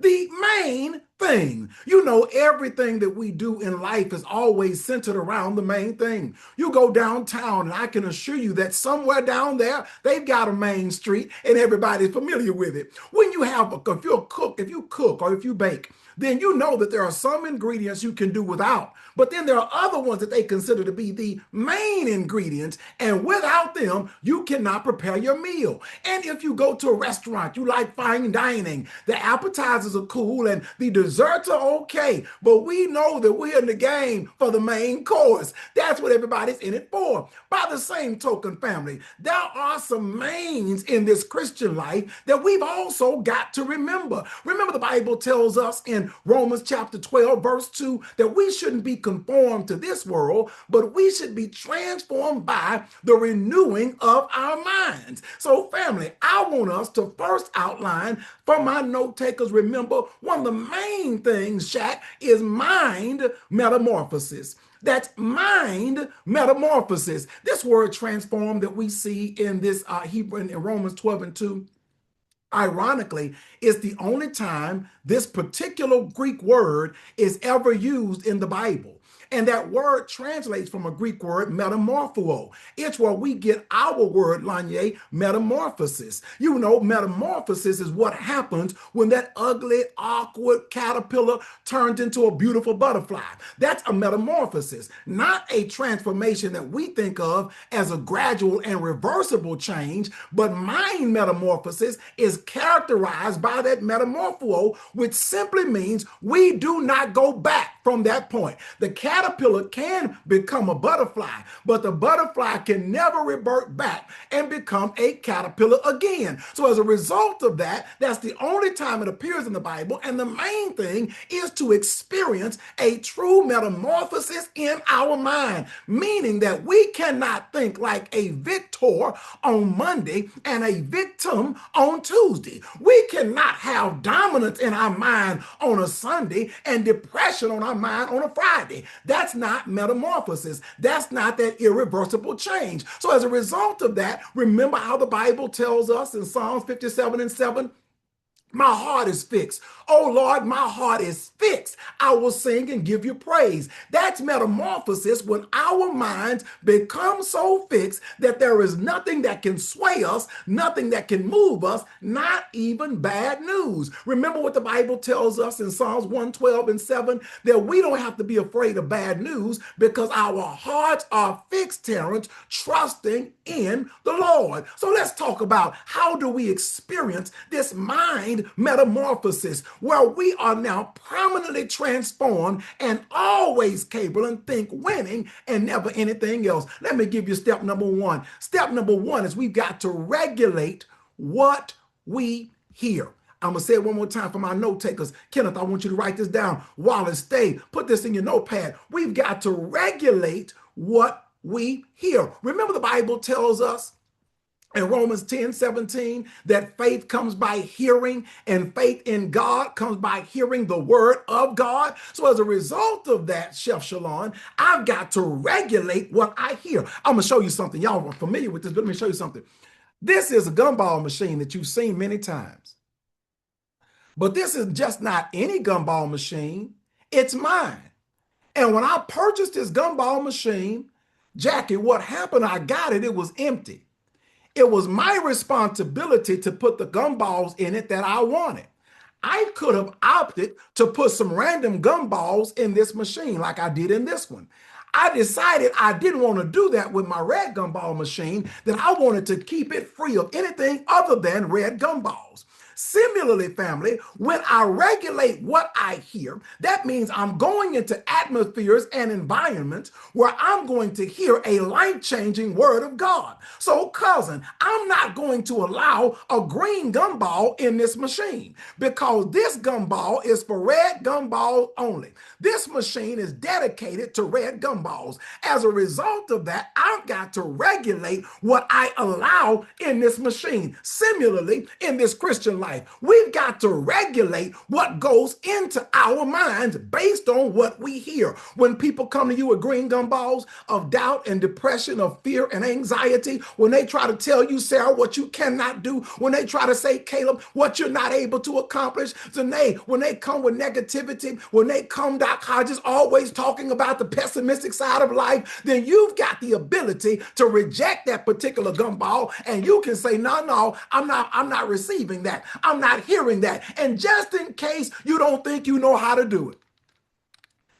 the main thing. You know, everything that we do in life is always centered around the main thing. You go downtown, and I can assure you that somewhere down there, they've got a main street and everybody's familiar with it. When you have if you cook or if you bake, then you know that there are some ingredients you can do without. But then there are other ones that they consider to be the main ingredients, and without them, you cannot prepare your meal. And if you go to a restaurant, you like fine dining, the appetizers are cool and the desserts are okay, but we know that we're in the game for the main course. That's what everybody's in it for. By the same token, family, there are some mains in this Christian life that we've also got to remember. Remember, the Bible tells us in Romans chapter 12, verse 2, that we shouldn't be conformed to this world, but we should be transformed by the renewing of our minds. So, family, I want us to first outline for my note takers. Remember, one of the main things, Shaq, is mind metamorphosis. That's mind metamorphosis. This word transform that we see in this Hebrew in Romans 12 and 2, ironically, is the only time this particular Greek word is ever used in the Bible. And that word translates from a Greek word, metamorpho. It's where we get our word, Lanye, metamorphosis. You know, metamorphosis is what happens when that ugly, awkward caterpillar turns into a beautiful butterfly. That's a metamorphosis, not a transformation that we think of as a gradual and reversible change, but mind metamorphosis is characterized by that metamorpho, which simply means we do not go back from that point. The caterpillar can become a butterfly, but the butterfly can never revert back and become a caterpillar again. So as a result of that, that's the only time it appears in the Bible. And the main thing is to experience a true metamorphosis in our mind, meaning that we cannot think like a victor on Monday and a victim on Tuesday. We cannot have dominance in our mind on a Sunday and depression on our mind on a Friday. That's not metamorphosis. That's not that irreversible change. So as a result of that, remember how the Bible tells us in Psalms 57 and 7, my heart is fixed. Oh Lord, my heart is fixed. I will sing and give you praise. That's metamorphosis, when our minds become so fixed that there is nothing that can sway us, nothing that can move us, not even bad news. Remember what the Bible tells us in Psalms 112 and 7, that we don't have to be afraid of bad news because our hearts are fixed, Terrence, trusting in the Lord. So let's talk about how do we experience this mind metamorphosis, where we are now permanently transformed and always capable and think winning and never anything else. Let me give you step number one. Step number one is we've got to regulate what we hear. I'm going to say it one more time for my note takers. Kenneth, I want you to write this down. Wallace, stay. Put this in your notepad. We've got to regulate what we hear. Remember, the Bible tells us in Romans 10:17, that faith comes by hearing, and faith in God comes by hearing the word of God. So as a result of that, Chef Shalon, I've got to regulate what I hear. I'm going to show you something. Y'all are familiar with this, but let me show you something. This is a gumball machine that you've seen many times. But this is just not any gumball machine. It's mine. And when I purchased this gumball machine, Jackie, what happened, I got it, it was empty. It was my responsibility to put the gumballs in it that I wanted. I could have opted to put some random gumballs in this machine like I did in this one. I decided I didn't want to do that with my red gumball machine, that I wanted to keep it free of anything other than red gumballs. Similarly, family, when I regulate what I hear, that means I'm going into atmospheres and environments where I'm going to hear a life-changing word of God. So, cousin, I'm not going to allow a green gumball in this machine, because this gumball is for red gumballs only. This machine is dedicated to red gumballs. As a result of that, I've got to regulate what I allow in this machine. Similarly, in this Christian life, life. We've got to regulate what goes into our minds based on what we hear. When people come to you with green gumballs of doubt and depression, of fear and anxiety, when they try to tell you, Sarah, what you cannot do, when they try to say, Caleb, what you're not able to accomplish, Zanae, when they come with negativity, when they come, Doc Hodges, always talking about the pessimistic side of life, then you've got the ability to reject that particular gumball, and you can say, no, I'm not receiving that. I'm not hearing that. And just in case you don't think you know how to do it,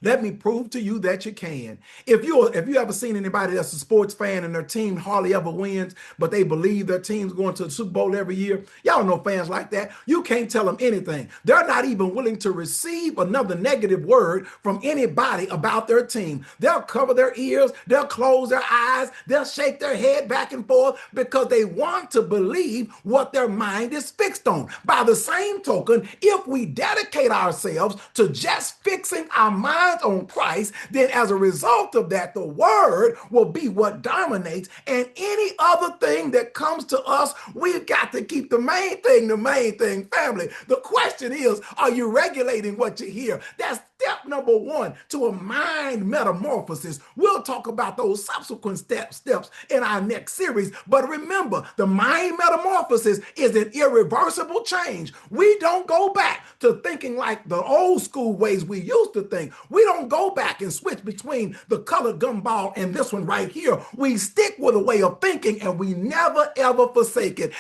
let me prove to you that you can. If you ever seen anybody that's a sports fan and their team hardly ever wins, but they believe their team's going to the Super Bowl every year, y'all know fans like that. You can't tell them anything. They're not even willing to receive another negative word from anybody about their team. They'll cover their ears, they'll close their eyes, they'll shake their head back and forth because they want to believe what their mind is fixed on. By the same token, if we dedicate ourselves to just fixing our mind on Christ, then as a result of that, the word will be what dominates, and any other thing that comes to us, we've got to keep the main thing, family. The question is, are you regulating what you hear? That's step number one to a mind metamorphosis. We'll talk about those subsequent steps in our next series. But remember, the mind metamorphosis is an irreversible change. We don't go back to thinking like the old school ways we used to think. We don't go back and switch between the colored gumball and this one right here. We stick with a way of thinking, and we never ever forsake it.